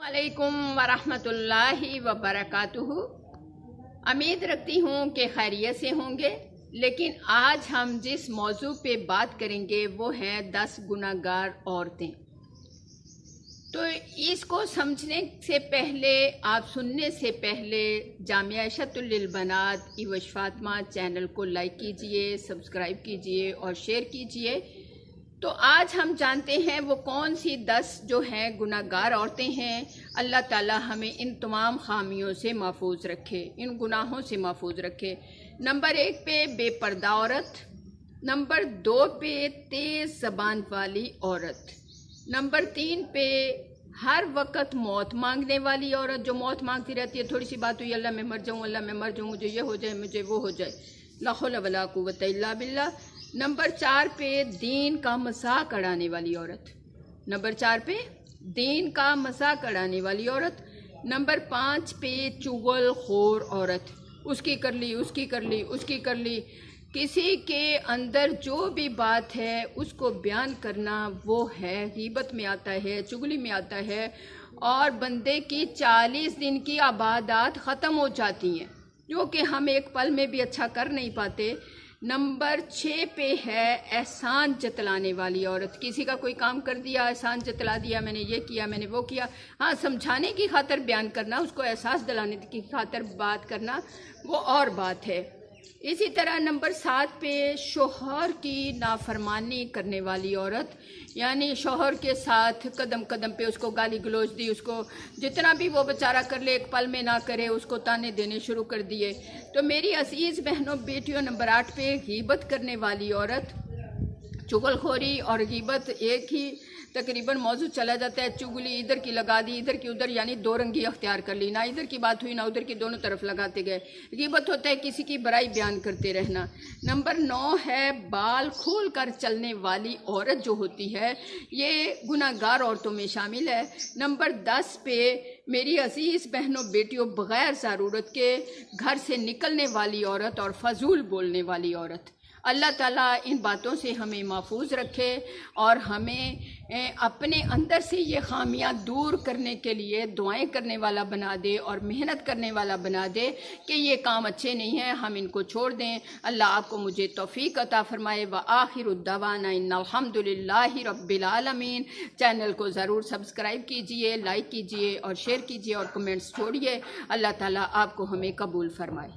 वालेकुम वरहमतुल्लाहि वबरकातुहू। उम्मीद रखती हूँ कि खैरियत से होंगे। लेकिन आज हम जिस मौजू पे बात करेंगे वो है 10 गुनाहगार औरतें। तो इसको समझने से पहले, आप सुनने से पहले जामिया इशतुल लिल बनात इवश फातिमा चैनल को लाइक कीजिए, सब्सक्राइब कीजिए और शेयर कीजिए। तो आज हम जानते हैं वो कौन सी 10 जो हैं गुनाहगार औरतें हैं। अल्लाह ताला हमें इन तमाम खामियों से महफूज रखे, इन गुनाहों से महफूज रखे। नंबर 1 पे बेपर्दा औरत, नंबर 2 पे तेज़ ज़बान वाली औरत, नंबर 3 पे हर वक्त मौत मांगने वाली औरत, जो मौत मांगती रहती है। थोड़ी सी बात हुई, अल्लाह मैं मर जाऊँ, अल्लाह मैं मर जाऊँ, मुझे ये हो जाए, मुझे वो हो जाए, ला हौला वला कुव्वता इल्ला बिल्लाह। नंबर 4 पे दीन का मजाक उड़ाने वाली औरत, नंबर 4 पे दीन का मजाक उड़ाने वाली औरत। नंबर 5 पे चुगलखोर औरत, उसकी कर ली, उसकी कर ली, उसकी कर ली। किसी के अंदर जो भी बात है उसको बयान करना, वो है गीबत में आता है, चुगली में आता है, और बंदे की 40 दिन की आबादात ख़त्म हो जाती हैं, जो कि हम एक पल में भी अच्छा कर नहीं पाते। नंबर 6 पे है एहसान जतलाने वाली औरत। किसी का कोई काम कर दिया, एहसान जतला दिया, मैंने ये किया, मैंने वो किया। हाँ, समझाने की खातिर बयान करना, उसको एहसास दिलाने की खातिर बात करना, वो और बात है। इसी तरह नंबर 7 पे शोहर की नाफरमानी करने वाली औरत, यानी शोहर के साथ कदम कदम पे उसको गाली गलौज दी, उसको जितना भी वो बेचारा कर ले एक पल में ना करे, उसको ताने देने शुरू कर दिए। तो मेरी अजीज़ बहनों बेटियों, नंबर 8 पे गीबत करने वाली औरत। चुगलखोरी और गीबत एक ही तकरीबन मौजू चला जाता है। चुगली इधर की लगा दी, इधर की उधर, यानी दो रंगी अख्तियार कर ली, ना इधर की बात हुई ना उधर की, दोनों तरफ लगाते गए। गीबत होता है किसी की बुराई बयान करते रहना। नंबर 9 है बाल खोल कर चलने वाली औरत जो होती है, ये गुनाहगार औरतों में शामिल है। नंबर 10 पे मेरी अजीज़ बहनों बेटियों, बग़ैर ज़रूरत के घर से निकलने वाली औरत और फजूल बोलने वाली औरत। अल्लाह ताला इन बातों से हमें महफूज रखे और हमें अपने अंदर से ये खामियां दूर करने के लिए दुआएं करने वाला बना दे और मेहनत करने वाला बना दे कि ये काम अच्छे नहीं हैं, हम इनको छोड़ दें। अल्लाह आपको मुझे तौफीक अता फरमाए। व आखिरु दवाना इन्नल हम्दुलिल्लाहि रब्बिल आलमीन। चैनल को ज़रूर सब्सक्राइब कीजिए, लाइक कीजिए और शेयर कीजिए और कमेंट्स छोड़िए। अल्लाह ताला आपको हमें कबूल फरमाए।